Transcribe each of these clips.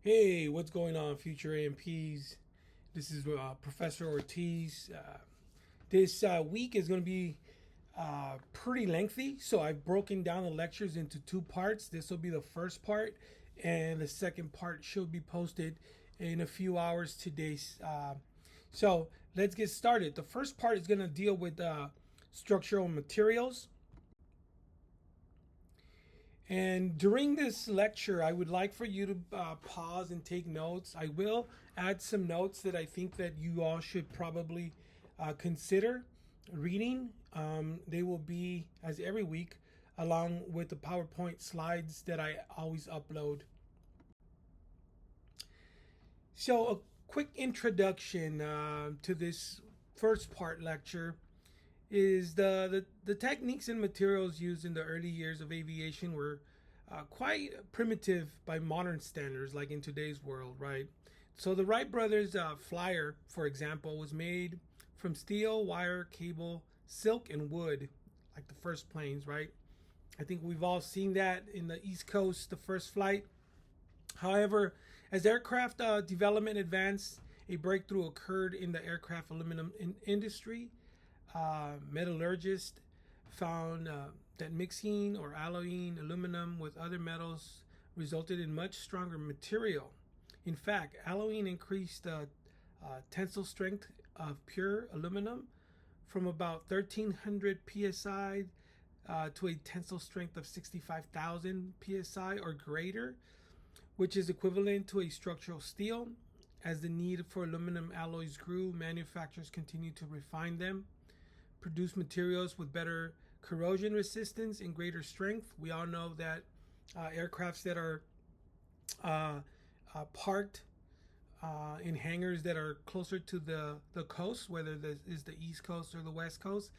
Hey, what's going on, future AMPs? This is Professor Ortiz. This week is going to be pretty lengthy, so I've broken down the lectures into two parts. This will be the first part, and the second part should be posted in a few hours today. So let's get started. The first part is going to deal with structural materials. And during this lecture, I would like for you to pause and take notes. I will add some notes that I think that you all should probably consider reading. They will be, as every week, along with the PowerPoint slides that I always upload. So, a quick introduction to this first part lecture is the techniques and materials used in the early years of aviation were quite primitive by modern standards, like in today's world, right? So the Wright brothers flyer, for example, was made from steel, wire, cable, silk, and wood, like the first planes, right? I think we've all seen that in the East Coast, the first flight. However, as aircraft development advanced, a breakthrough occurred in the aircraft aluminum industry. Metallurgists found that mixing or alloying aluminum with other metals resulted in much stronger material. In fact, alloying increased the tensile strength of pure aluminum from about 1300 psi to a tensile strength of 65,000 psi or greater, which is equivalent to a structural steel. As the need for aluminum alloys grew, manufacturers continued to refine them, produce materials with better corrosion resistance and greater strength. We all know that aircrafts that are parked in hangars that are closer to the coast, whether this is the East Coast or the West Coast,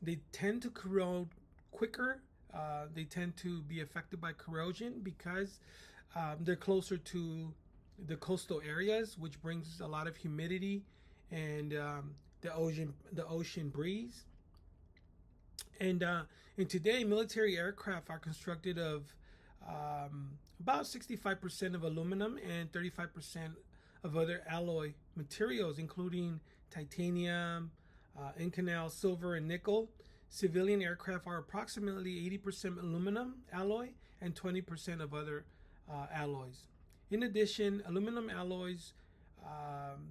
they tend to corrode quicker. They tend to be affected by corrosion because they're closer to the coastal areas, which brings a lot of humidity and the ocean breeze. And today, military aircraft are constructed of about 65% of aluminum and 35% of other alloy materials, including titanium, Inconel, silver, and nickel. Civilian aircraft are approximately 80% aluminum alloy and 20% of other alloys. In addition, aluminum alloys,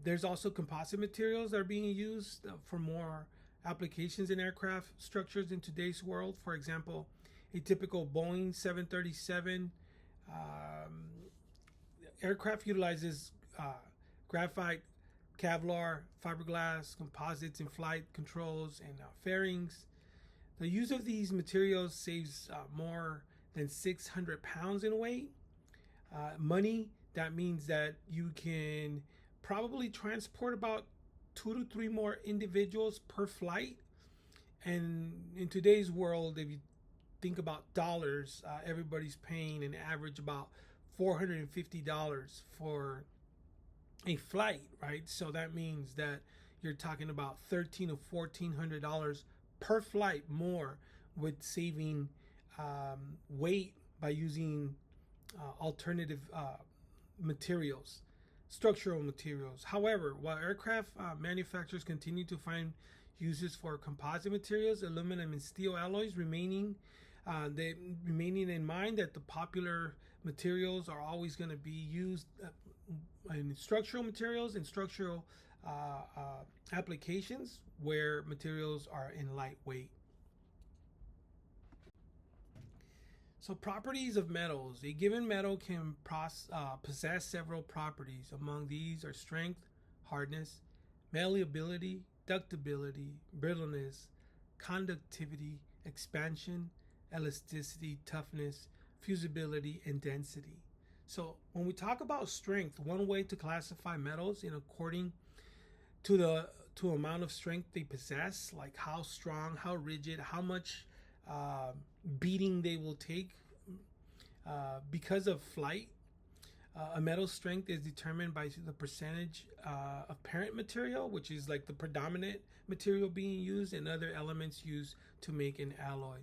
there's also composite materials that are being used for more applications in aircraft structures in today's world. For example, a typical Boeing 737 aircraft utilizes graphite, Kevlar, fiberglass, composites in flight controls, and fairings. The use of these materials saves more than 600 pounds in weight. Money, that means that you can probably transport about 2 to 3 more individuals per flight. And in today's world, if you think about dollars, everybody's paying an average about $450 for a flight, right? So that means that you're talking about $1,300 to $1,400 per flight more with saving weight by using alternative materials, structural materials. However, while aircraft manufacturers continue to find uses for composite materials, aluminum and steel alloys remaining in mind that the popular materials are always going to be used in structural materials and structural applications where materials are in lightweight. So, properties of metals. A given metal can possess several properties. Among these are strength, hardness, malleability, ductility, brittleness, conductivity, expansion, elasticity, toughness, fusibility, and density. So, when we talk about strength, one way to classify metals in according to the amount of strength they possess, like how strong, how rigid, how much beating they will take because of flight. A metal's strength is determined by the percentage of parent material, which is like the predominant material being used, and other elements used to make an alloy.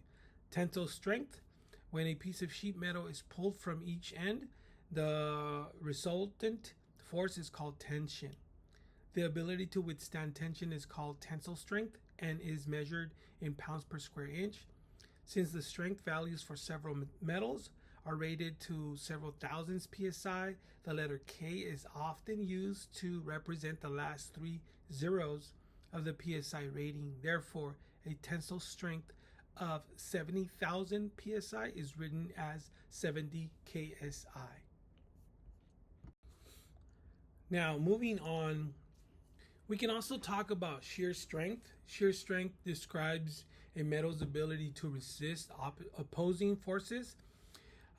Tensile strength: when a piece of sheet metal is pulled from each end, The resultant force is called tension. The ability to withstand tension is called tensile strength and is measured in pounds per square inch. Since the strength values for several metals are rated to several thousands psi, the letter K is often used to represent the last three zeros of the psi rating. Therefore, a tensile strength of 70,000 psi is written as 70 ksi. Now, moving on, we can also talk about shear strength. Shear strength describes a metal's ability to resist opposing forces.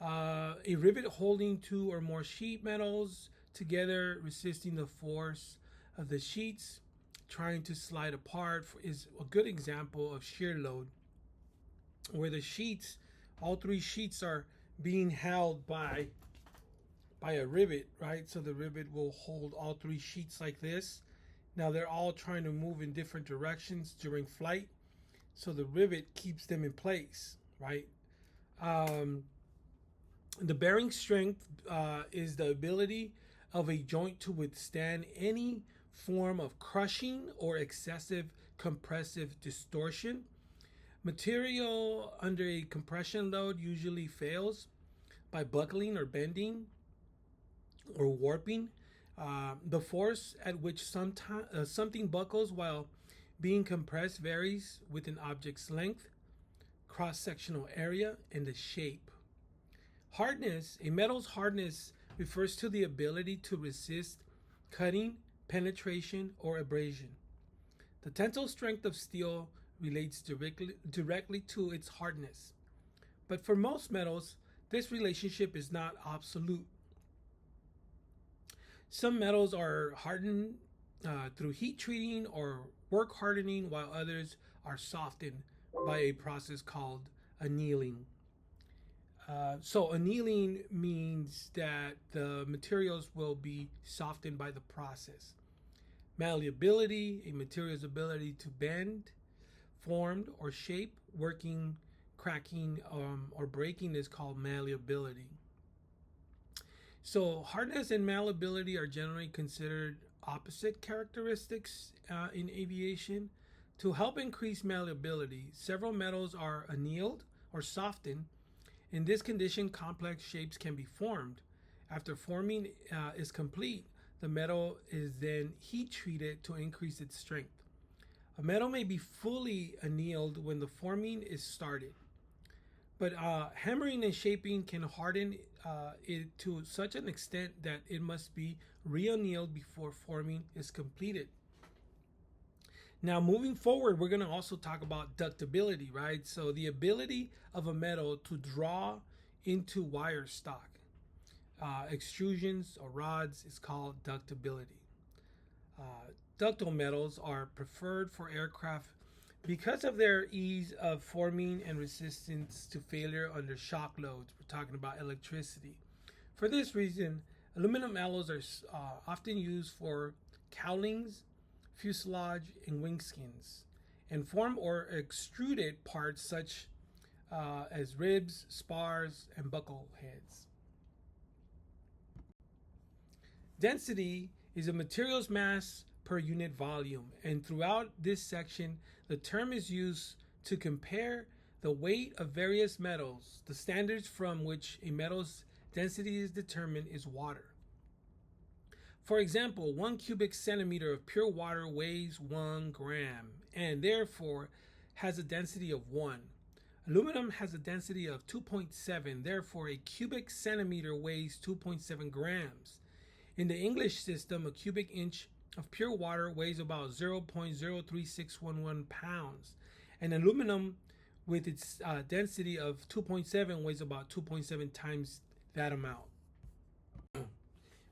A rivet holding two or more sheet metals together, resisting the force of the sheets trying to slide apart, is a good example of shear load, where the sheets, all three sheets, are being held by a rivet, right? So the rivet will hold all three sheets like this. Now they're all trying to move in different directions during flight, so the rivet keeps them in place, right? The bearing strength is the ability of a joint to withstand any form of crushing or excessive compressive distortion. Material under a compression load usually fails by buckling or bending or warping. The force at which something buckles while being compressed varies with an object's length, cross-sectional area, and the shape. Hardness. A metal's hardness refers to the ability to resist cutting, penetration, or abrasion. The tensile strength of steel relates directly to its hardness. But for most metals, this relationship is not absolute. Some metals are hardened through heat treating or work hardening, while others are softened by a process called annealing. So annealing means that the materials will be softened by the process. Malleability, a material's ability to bend, formed, or shape, working, cracking, or breaking is called malleability. So hardness and malleability are generally considered opposite characteristics in aviation. To help increase malleability, several metals are annealed or softened. In this condition, complex shapes can be formed. After forming is complete, the metal is then heat treated to increase its strength. A metal may be fully annealed when the forming is started, but hammering and shaping can harden it to such an extent that it must be re-annealed before forming is completed. Now, moving forward, we're going to also talk about ductability, right? So the ability of a metal to draw into wire stock, extrusions or rods, is called ductability. Ductile metals are preferred for aircraft because of their ease of forming and resistance to failure under shock loads. We're talking about electricity. For this reason, aluminum alloys are often used for cowlings, fuselage, and wing skins, and form or extruded parts such as ribs, spars, and buckle heads. Density is a material's mass per unit volume, and throughout this section, the term is used to compare the weight of various metals. The standards from which a metal's density is determined is water. For example, 1 cubic centimeter of pure water weighs 1 gram and therefore has a density of 1. Aluminum has a density of 2.7, therefore a cubic centimeter weighs 2.7 grams. In the English system, a cubic inch of pure water weighs about 0.03611 pounds, and aluminum with its density of 2.7 weighs about 2.7 times that amount.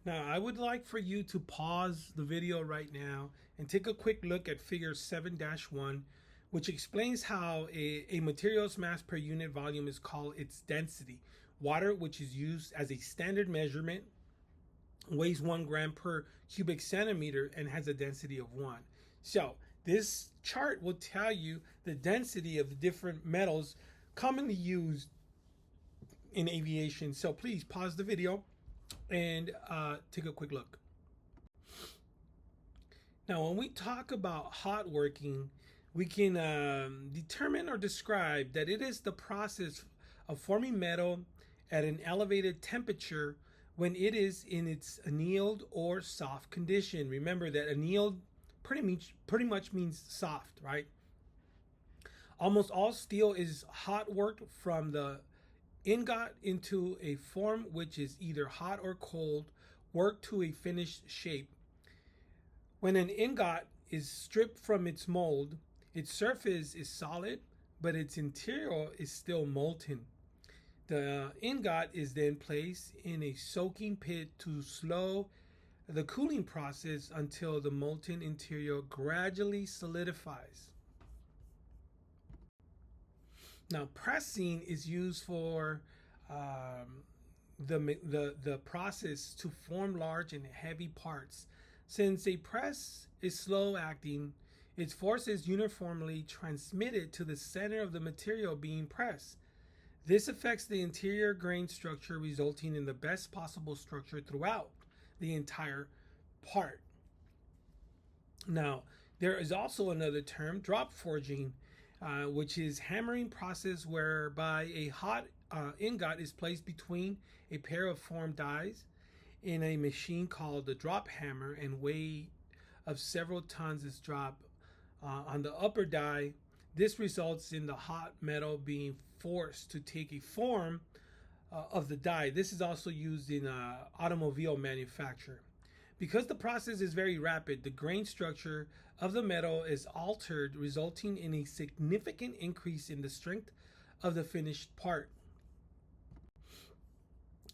Now, I would like for you to pause the video right now and take a quick look at figure 7-1, which explains how a material's mass per unit volume is called its density. Water, which is used as a standard measurement, weighs 1 gram per cubic centimeter and has a density of 1. So this chart will tell you the density of the different metals commonly used in aviation. So please pause the video and take a quick look. Now, when we talk about hot working, we can determine or describe that it is the process of forming metal at an elevated temperature when it is in its annealed or soft condition. Remember that annealed pretty much means soft, right? Almost all steel is hot worked from the ingot into a form which is either hot or cold, worked to a finished shape. When an ingot is stripped from its mold, its surface is solid, but its interior is still molten. The ingot is then placed in a soaking pit to slow the cooling process until the molten interior gradually solidifies. Now, pressing is used for the process to form large and heavy parts. Since a press is slow acting, its force is uniformly transmitted to the center of the material being pressed. This affects the interior grain structure, resulting in the best possible structure throughout the entire part. Now, there is also another term, drop forging, which is hammering process whereby a hot ingot is placed between a pair of formed dies in a machine called the drop hammer, and weight of several tons is dropped on the upper die. This results in the hot metal being forced to take a form of the die. This is also used in automobile manufacture. Because the process is very rapid, the grain structure of the metal is altered, resulting in a significant increase in the strength of the finished part.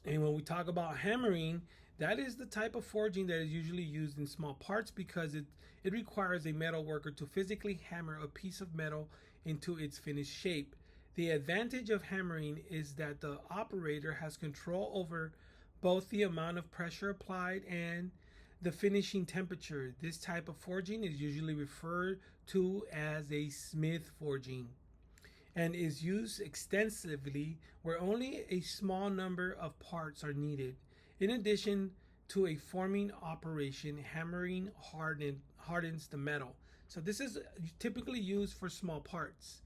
And when we talk about hammering, that is the type of forging that is usually used in small parts because it requires a metal worker to physically hammer a piece of metal into its finished shape. The advantage of hammering is that the operator has control over both the amount of pressure applied and the finishing temperature. This type of forging is usually referred to as a smith forging and is used extensively where only a small number of parts are needed. In addition to a forming operation, hammering hardens the metal. So this is typically used for small parts.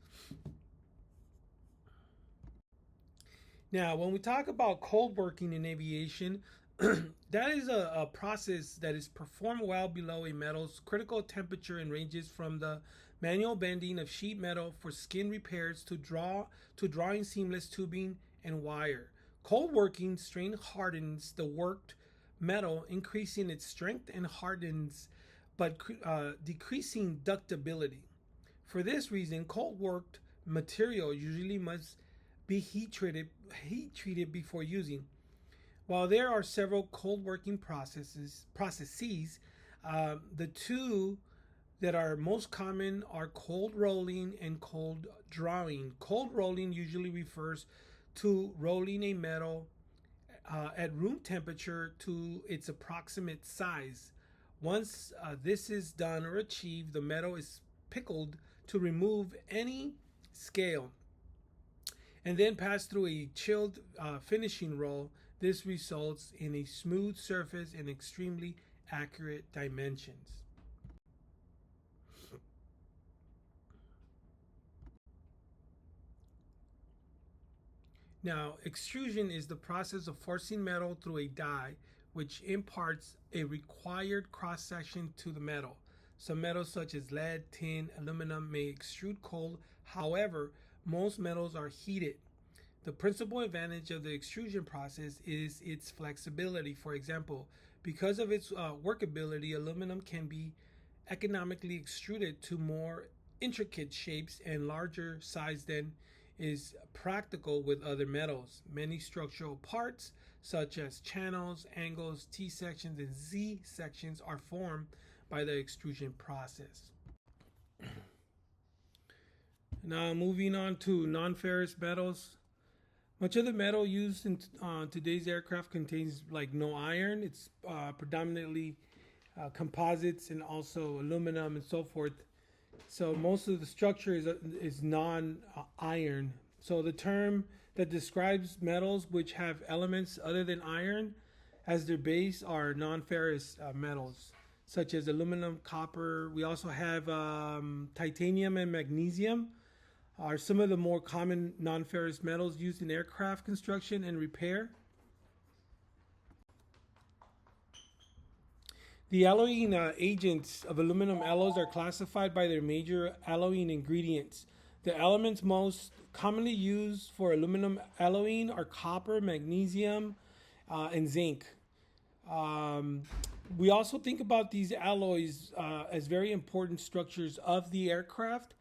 Now, when we talk about cold working in aviation, that is a process that is performed well below a metal's critical temperature and ranges from the manual bending of sheet metal for skin repairs to drawing seamless tubing and wire. Cold working strain hardens the worked metal, increasing its strength and hardens, but decreasing ductability. For this reason, cold worked material usually must be heat treated before using. While there are several cold working processes, the two that are most common are cold rolling and cold drawing. Cold rolling usually refers to rolling a metal at room temperature to its approximate size. Once this is done or achieved, the metal is pickled to remove any scale and then passed through a chilled finishing roll. This results in a smooth surface and extremely accurate dimensions. Now, extrusion is the process of forcing metal through a die, which imparts a required cross section to the metal. Some metals, such as lead, tin, aluminum, may extrude cold. However, most metals are heated. The principal advantage of the extrusion process is its flexibility. For example, because of its workability, aluminum can be economically extruded to more intricate shapes and larger size than is practical with other metals. Many structural parts, such as channels, angles, T sections, and Z sections, are formed by the extrusion process. Now, moving on to non-ferrous metals. Much of the metal used in today's aircraft contains like no iron. It's predominantly composites and also aluminum and so forth. So most of the structure is non-iron. So the term that describes metals which have elements other than iron as their base are non-ferrous metals such as aluminum, copper. We also have titanium and magnesium are some of the more common non-ferrous metals used in aircraft construction and repair. The alloying agents of aluminum alloys are classified by their major alloying ingredients. The elements most commonly used for aluminum alloying are copper, magnesium, and zinc. We also think about these alloys as very important structures of the aircraft.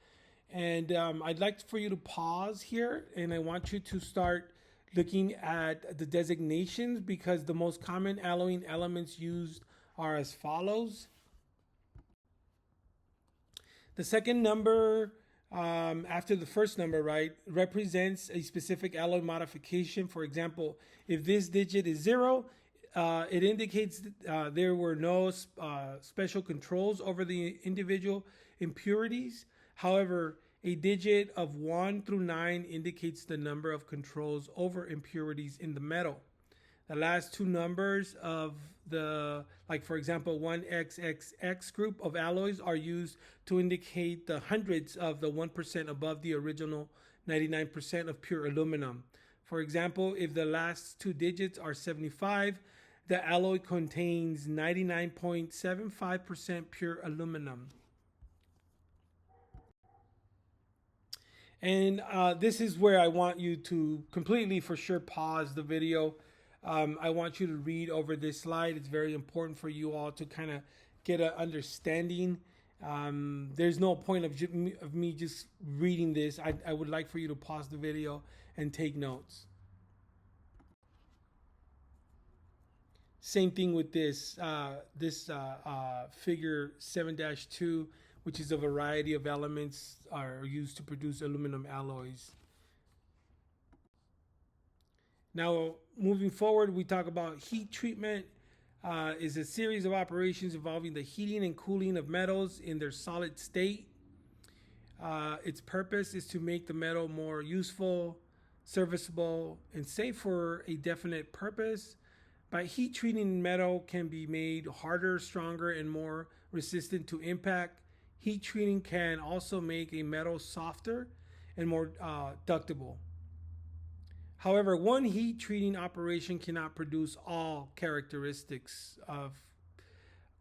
And I'd like for you to pause here, and I want you to start looking at the designations, because the most common alloying elements used are as follows. The second number after the first number, right, represents a specific alloy modification. For example, if this digit is 0, it indicates there were no special controls over the individual impurities. However, a digit of 1 through 9 indicates the number of controls over impurities in the metal. The last two numbers of the, like for example, 1XXX group of alloys are used to indicate the hundreds of the 1% above the original 99% of pure aluminum. For example, if the last two digits are 75, the alloy contains 99.75% pure aluminum. And this is where I want you to completely, for sure, pause the video. I want you to read over this slide. It's very important for you all to kind of get an understanding. There's no point of me just reading this. I would like for you to pause the video and take notes. Same thing with this figure 7-2, which is a variety of elements are used to produce aluminum alloys. Now, moving forward, we talk about heat treatment. Is a series of operations involving the heating and cooling of metals in their solid state. Its purpose is to make the metal more useful, serviceable, and safe for a definite purpose. By heat treating, metal can be made harder, stronger, and more resistant to impact. Heat treating can also make a metal softer and more ductile. However, one heat treating operation cannot produce all characteristics of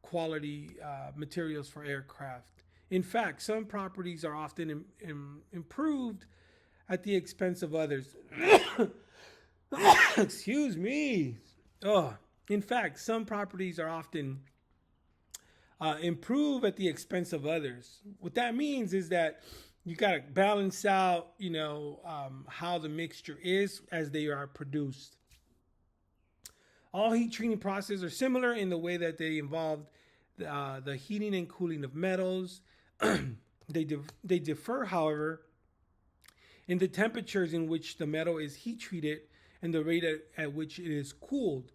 quality materials for aircraft. In fact, some properties are often improved at the expense of others. Excuse me. In fact, some properties are often improve at the expense of others. What that means is that you got to balance out, how the mixture is as they are produced. All heat treating processes are similar in the way that they involve the heating and cooling of metals. They differ, however, in the temperatures in which the metal is heat treated and the rate at which it is cooled.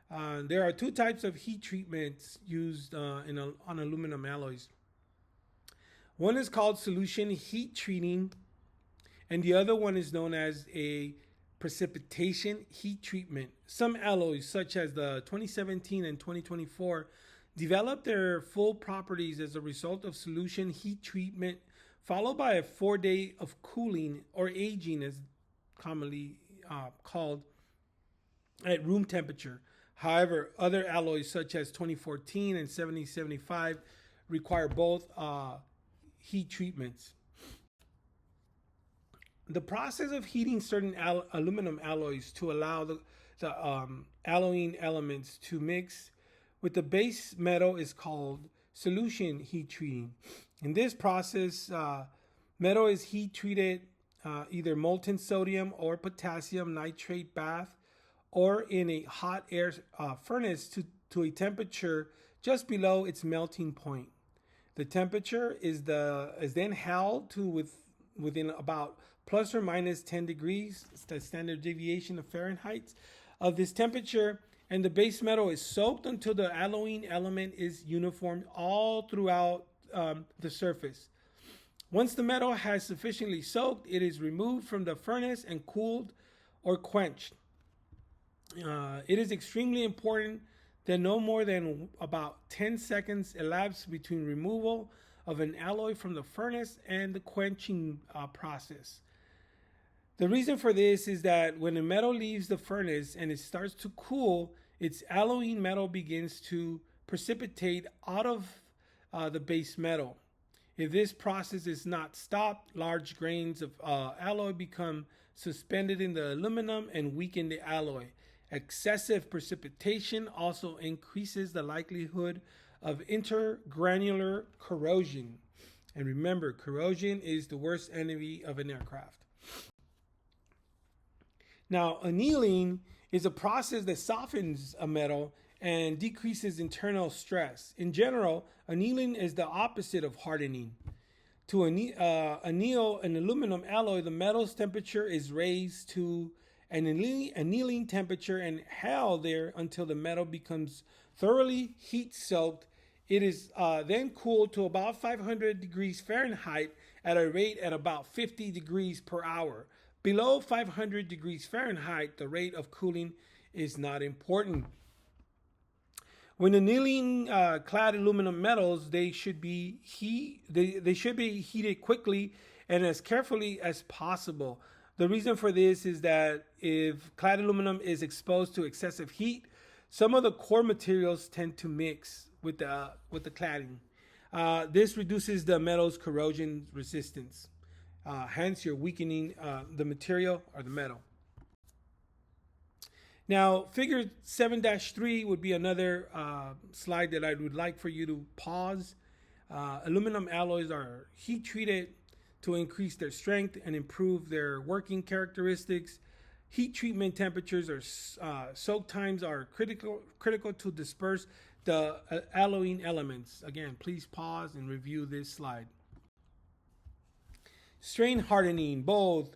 There are two types of heat treatments used on aluminum alloys. One is called solution heat treating, and the other one is known as a precipitation heat treatment. Some alloys, such as the 2017 and 2024, develop their full properties as a result of solution heat treatment, followed by a 4-day of cooling or aging, as commonly called, at room temperature. However, other alloys such as 2014 and 7075 require both heat treatments. The process of heating certain aluminum alloys to allow the alloying elements to mix with the base metal is called solution heat treating. In this process, metal is heat treated either molten sodium or potassium nitrate bath, or in a hot air furnace to a temperature just below its melting point. The temperature is then held to within about plus or minus 10 degrees, it's the standard deviation of Fahrenheit, of this temperature, and the base metal is soaked until the alloying element is uniform all throughout the surface. Once the metal has sufficiently soaked, it is removed from the furnace and cooled or quenched. It is extremely important that no more than about 10 seconds elapse between removal of an alloy from the furnace and the quenching process. The reason for this is that when a metal leaves the furnace and it starts to cool, its alloying metal begins to precipitate out of the base metal. If this process is not stopped, large grains of alloy become suspended in the aluminum and weaken the alloy. Excessive precipitation also increases the likelihood of intergranular corrosion. And remember, corrosion is the worst enemy of an aircraft. Now, annealing is a process that softens a metal and decreases internal stress. In general, annealing is the opposite of hardening. To anneal an aluminum alloy, the metal's temperature is raised to an annealing temperature and held there until the metal becomes thoroughly heat soaked. It is then cooled to about 500 degrees Fahrenheit at a rate at about 50 degrees per hour. Below 500 degrees Fahrenheit, the rate of cooling is not important. When annealing clad aluminum metals, they should be heated quickly and as carefully as possible. The reason for this is that if clad aluminum is exposed to excessive heat, some of the core materials tend to mix with the cladding. This reduces the metal's corrosion resistance. Hence, you're weakening the material or the metal. Now, figure 7-3 would be another slide that I would like for you to pause. Aluminum alloys are heat treated to increase their strength and improve their working characteristics. Heat treatment temperatures or soak times are critical to disperse the alloying elements. Again, please pause and review this slide. Strain hardening. Both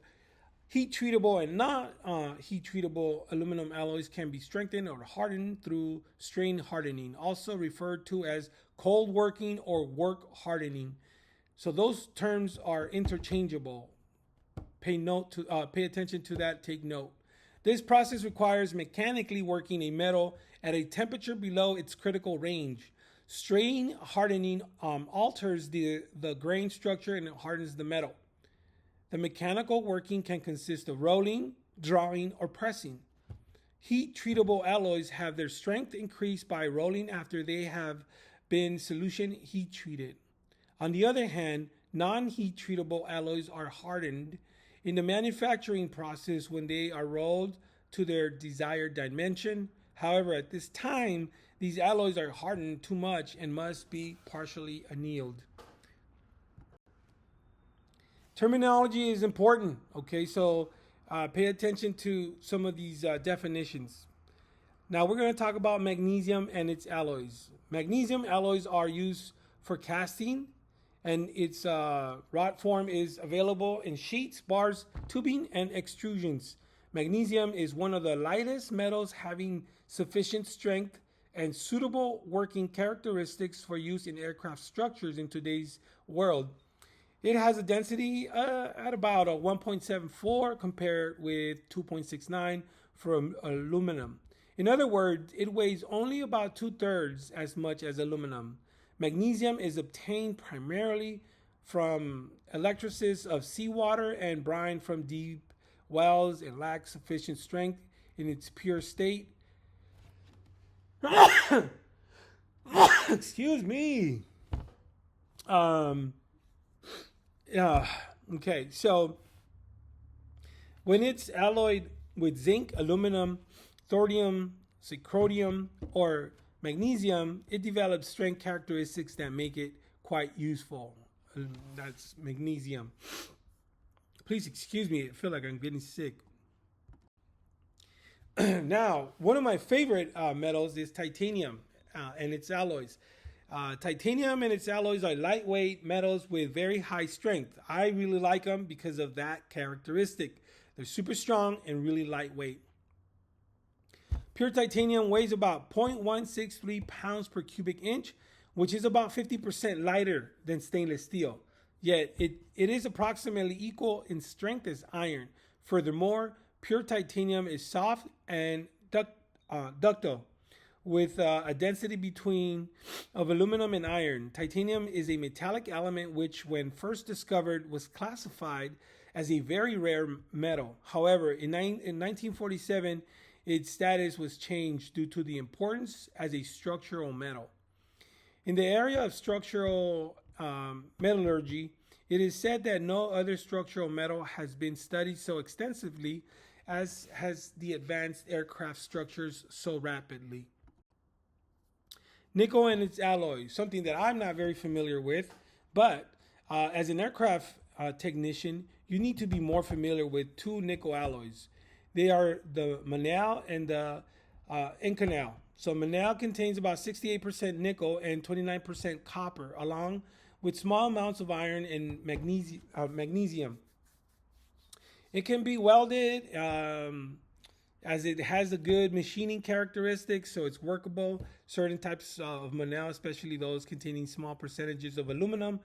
heat treatable and not heat treatable aluminum alloys can be strengthened or hardened through strain hardening, also referred to as cold working or work hardening. So those terms are interchangeable. Pay attention to that. Take note. This process requires mechanically working a metal at a temperature below its critical range. Strain hardening alters the grain structure and it hardens the metal. The mechanical working can consist of rolling, drawing, or pressing. Heat treatable alloys have their strength increased by rolling after they have been solution heat treated. On the other hand, non-heat treatable alloys are hardened in the manufacturing process when they are rolled to their desired dimension. However, at this time, these alloys are hardened too much and must be partially annealed. Terminology is important, okay? So pay attention to some of these definitions. Now we're going to talk about magnesium and its alloys. Magnesium alloys are used for casting, and its wrought form is available in sheets, bars, tubing, and extrusions. Magnesium is one of the lightest metals, having sufficient strength and suitable working characteristics for use in aircraft structures in today's world. It has a density at about a 1.74 compared with 2.69 for aluminum. In other words, it weighs only about 2/3 as much as aluminum. Magnesium is obtained primarily from electrolysis of seawater and brine from deep wells and lacks sufficient strength in its pure state. Excuse me. Okay, so when it's alloyed with zinc, aluminum, thorium, zirconium, or magnesium, it develops strength characteristics that make it quite useful. That's magnesium. Please excuse me, I feel like I'm getting sick. Now, one of my favorite metals is titanium and its alloys. Titanium and its alloys are lightweight metals with very high strength. I really like them because of that characteristic. They're super strong and really lightweight. Pure titanium weighs about 0.163 pounds per cubic inch, which is about 50% lighter than stainless steel. Yet it is approximately equal in strength as iron. Furthermore, pure titanium is soft and ductile with a density between of aluminum and iron. Titanium is a metallic element which, when first discovered, was classified as a very rare metal. However, in 1947, its status was changed due to the importance as a structural metal. In the area of structural metallurgy, it is said that no other structural metal has been studied so extensively as has the advanced aircraft structures so rapidly. Nickel and its alloys, something that I'm not very familiar with, but as an aircraft technician, you need to be more familiar with two nickel alloys. They are the Manal and the Inconel. So Manal contains about 68% nickel and 29% copper, along with small amounts of iron and magnesium. It can be welded as it has a good machining characteristics, so it's workable. Certain types of Manal, especially those containing small percentages of aluminum,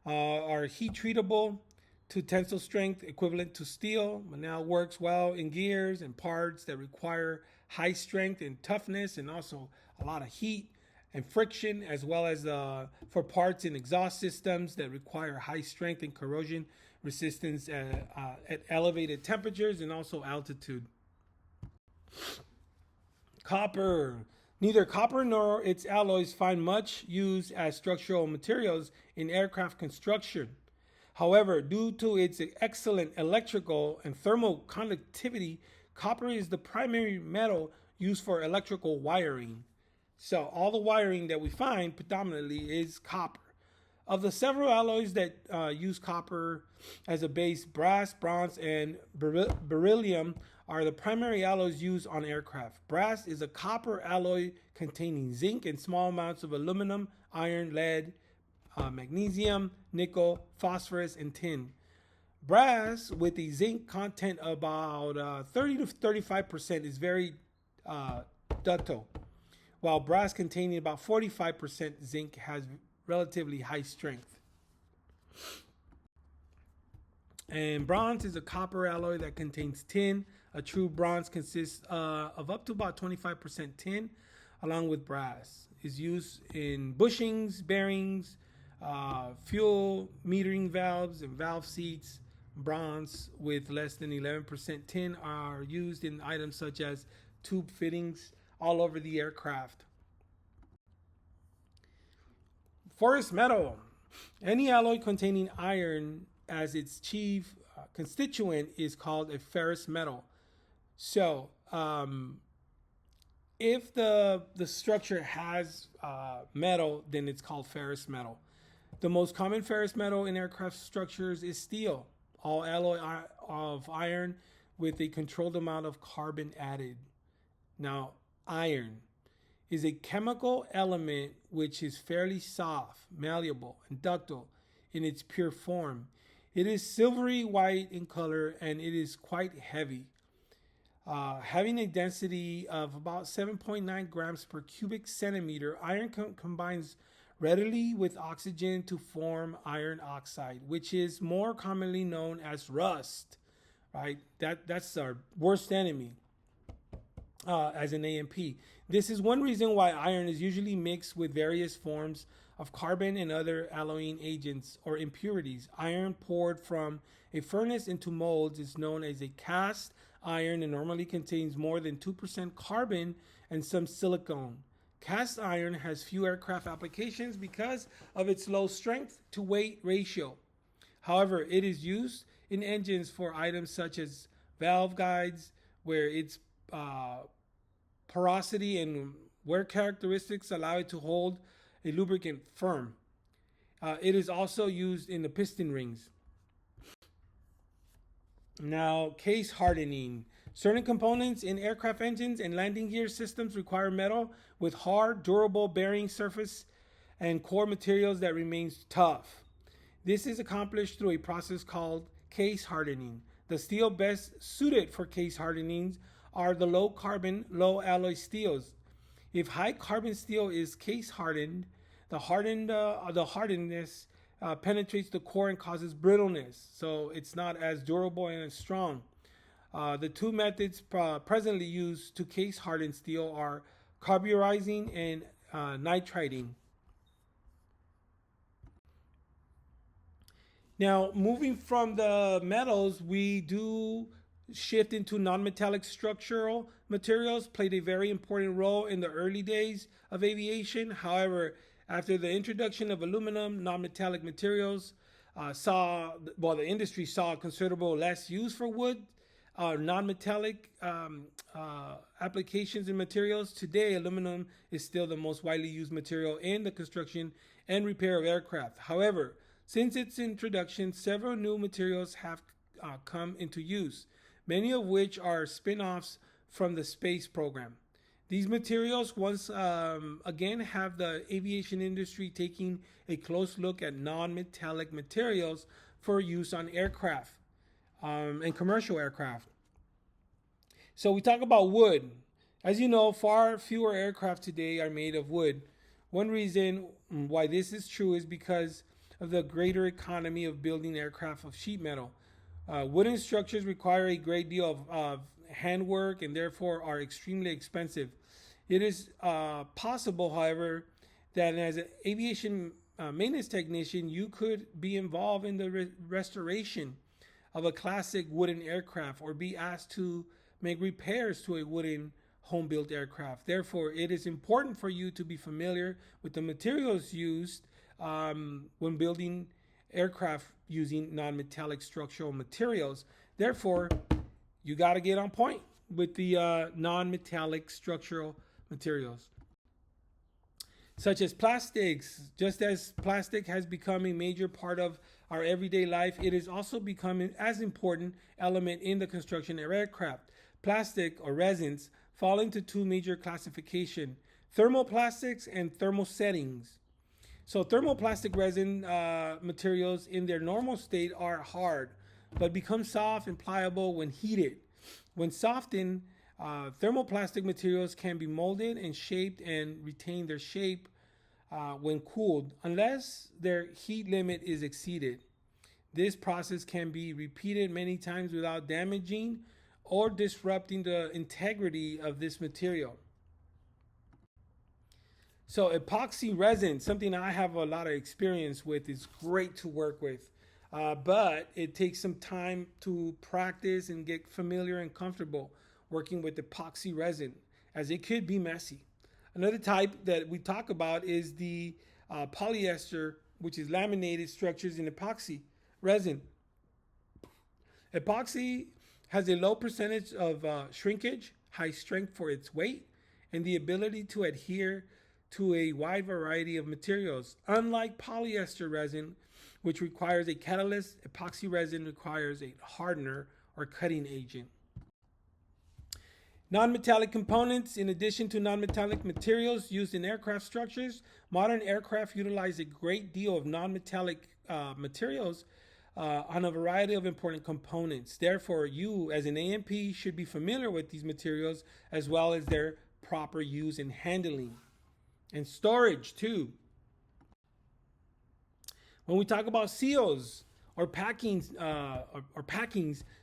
are heat treatable to tensile strength equivalent to steel. Manal works well in gears and parts that require high strength and toughness, and also a lot of heat and friction, as well as for parts in exhaust systems that require high strength and corrosion resistance at elevated temperatures and also altitude. Copper. Neither copper nor its alloys find much use as structural materials in aircraft construction. However, due to its excellent electrical and thermal conductivity, copper is the primary metal used for electrical wiring. So all the wiring that we find predominantly is copper. Of the several alloys that use copper as a base, brass, bronze, and beryllium are the primary alloys used on aircraft. Brass is a copper alloy containing zinc and small amounts of aluminum, iron, lead, magnesium, nickel, phosphorus, and tin. Brass, with a zinc content about 30 to 35%, is very ductile, while brass containing about 45% zinc has relatively high strength. And bronze is a copper alloy that contains tin. A true bronze consists of up to about 25% tin, along with brass. Is used in bushings, bearings, fuel metering valves, and valve seats. Bronze with less than 11% tin are used in items such as tube fittings all over the aircraft. Ferrous metal. Any alloy containing iron as its chief constituent is called a ferrous metal. So, if the structure has metal, then it's called ferrous metal. The most common ferrous metal in aircraft structures is steel, all alloy of iron with a controlled amount of carbon added. Now, iron is a chemical element which is fairly soft, malleable, and ductile in its pure form. It is silvery white in color and it is quite heavy. Having a density of about 7.9 grams per cubic centimeter, iron combines readily with oxygen to form iron oxide, which is more commonly known as rust. Right? That's our worst enemy as an AMP. This is one reason why iron is usually mixed with various forms of carbon and other alloying agents or impurities. Iron poured from a furnace into molds is known as a cast iron and normally contains more than 2% carbon and some silicone. Cast iron has few aircraft applications because of its low strength to weight ratio. However, it is used in engines for items such as valve guides, where its porosity and wear characteristics allow it to hold a lubricant firm. It is also used in the piston rings. Now, case hardening. Certain components in aircraft engines and landing gear systems require metal with hard, durable bearing surface and core materials that remains tough. This is accomplished through a process called case hardening. The steel best suited for case hardening are the low carbon, low alloy steels. If high carbon steel is case hardened, the hardness penetrates the core and causes brittleness, so it's not as durable and as strong. The two methods presently used to case harden steel are carburizing and nitriding. Now, moving from the metals, we do shift into non-metallic structural materials, played a very important role in the early days of aviation. However, after the introduction of aluminum, non-metallic materials the industry saw considerable less use for wood, non-metallic applications and materials. Today, aluminum is still the most widely used material in the construction and repair of aircraft. However, since its introduction, several new materials have come into use, many of which are spin-offs from the space program. These materials once again have the aviation industry taking a close look at non-metallic materials for use on aircraft and commercial aircraft. So we talk about wood. As you know, far fewer aircraft today are made of wood. One reason why this is true is because of the greater economy of building aircraft of sheet metal. Wooden structures require a great deal of handwork and therefore are extremely expensive. It is possible, however, that as an aviation maintenance technician, you could be involved in the restoration of a classic wooden aircraft or be asked to make repairs to a wooden home-built aircraft. Therefore, it is important for you to be familiar with the materials used when building aircraft using non-metallic structural materials. Therefore, you got to get on point with the non-metallic structural materials, such as plastics. Just as plastic has become a major part of our everyday life, it is also becoming as important element in the construction of aircraft. Plastic or resins fall into two major classifications: thermoplastics and thermosettings. So thermoplastic resin materials in their normal state are hard, but become soft and pliable when heated. When softened, thermoplastic materials can be molded and shaped and retain their shape when cooled, unless their heat limit is exceeded. This process can be repeated many times without damaging or disrupting the integrity of this material. So epoxy resin, something I have a lot of experience with, is great to work with. But it takes some time to practice and get familiar and comfortable working with epoxy resin, as it could be messy. Another type that we talk about is the polyester, which is laminated structures in epoxy resin. Epoxy has a low percentage of shrinkage, high strength for its weight, and the ability to adhere to a wide variety of materials. Unlike polyester resin, which requires a catalyst, epoxy resin requires a hardener or cutting agent. Non-metallic components. In addition to non-metallic materials used in aircraft structures, modern aircraft utilize a great deal of non-metallic materials on a variety of important components. Therefore, you as an A&P should be familiar with these materials as well as their proper use and handling. And storage too. When we talk about seals or packings,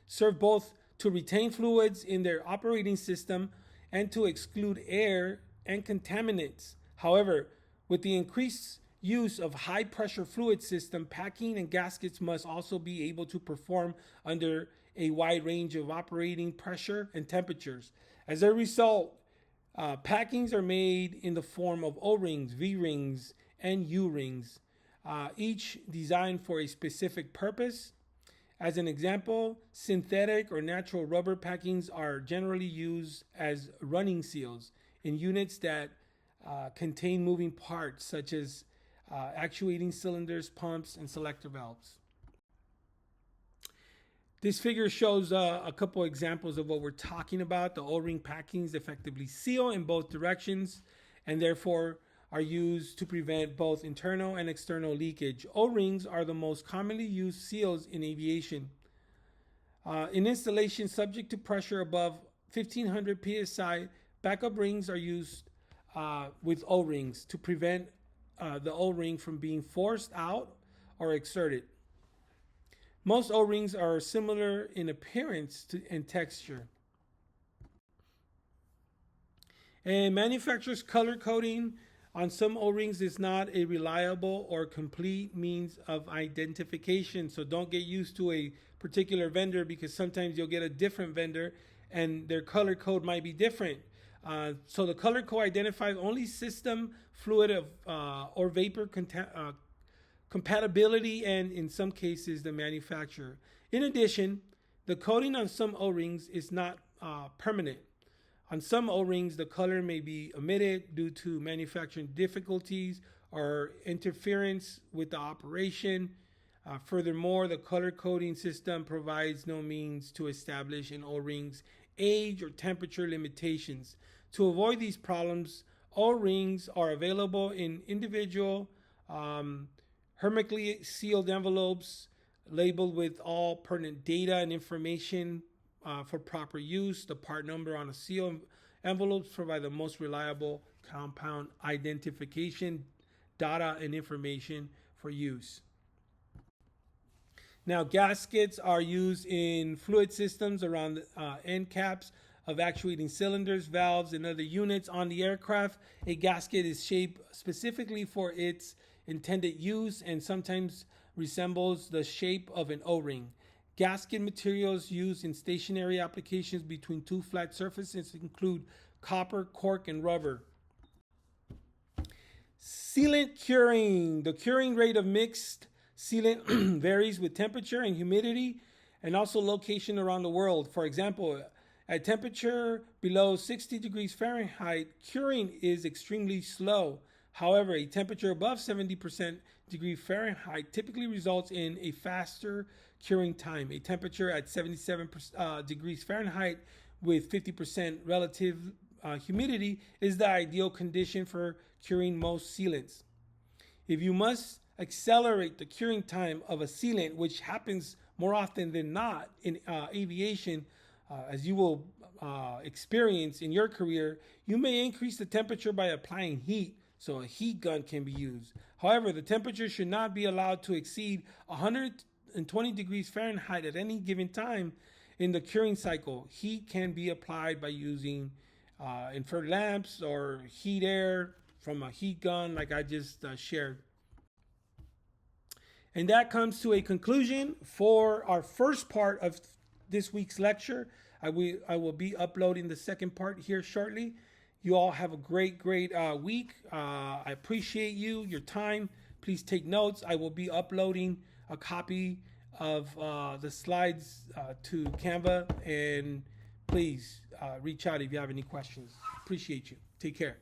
serve both to retain fluids in their operating system and to exclude air and contaminants. However, with the increased use of high pressure fluid system, packing and gaskets must also be able to perform under a wide range of operating pressure and temperatures. As a result, packings are made in the form of O-rings, V-rings, and U-rings, each designed for a specific purpose. As an example, synthetic or natural rubber packings are generally used as running seals in units that contain moving parts such as actuating cylinders, pumps, and selector valves. This figure shows a couple examples of what we're talking about. The O-ring packings effectively seal in both directions and therefore are used to prevent both internal and external leakage. O-rings are the most commonly used seals in aviation. In installation subject to pressure above 1500 psi, backup rings are used with O-rings to prevent the O-ring from being forced out or exerted. Most O-rings are similar in appearance and texture. And manufacturers' color coding on some O-rings is not a reliable or complete means of identification. So don't get used to a particular vendor, because sometimes you'll get a different vendor and their color code might be different. So the color code identifies only system, fluid, or vapor compatibility, and in some cases the manufacturer. In addition, the coating on some O-rings is not permanent. On some O-rings, the color may be omitted due to manufacturing difficulties or interference with the operation. Furthermore, the color coding system provides no means to establish an O-ring's age or temperature limitations. To avoid these problems, O-rings are available in individual, hermetically sealed envelopes labeled with all pertinent data and information for proper use. The part number on a seal envelopes provide the most reliable compound identification data and information for use. Now, gaskets are used in fluid systems around the end caps of actuating cylinders, valves, and other units on the aircraft. A gasket is shaped specifically for its intended use and sometimes resembles the shape of an O-ring. Gasket materials used in stationary applications between two flat surfaces include copper, cork, and rubber. Sealant curing. The curing rate of mixed sealant varies with temperature and humidity, and also location around the world. For example, at temperature below 60 degrees Fahrenheit, curing is extremely slow. However, a temperature above 70% degree Fahrenheit typically results in a faster curing time. A temperature at 77 degrees Fahrenheit with 50% relative humidity is the ideal condition for curing most sealants. If you must accelerate the curing time of a sealant, which happens more often than not in aviation, as you will experience in your career, you may increase the temperature by applying heat, so a heat gun can be used. However, the temperature should not be allowed to exceed 120 degrees Fahrenheit at any given time in the curing cycle. Heat can be applied by using infrared lamps or heat air from a heat gun like I just shared. And that comes to a conclusion for our first part of this week's lecture. I will be uploading the second part here shortly. You all have a great week. I appreciate your time. Please take notes. I will be uploading a copy of the slides to Canva, and please reach out if you have any questions. Appreciate you. Take care.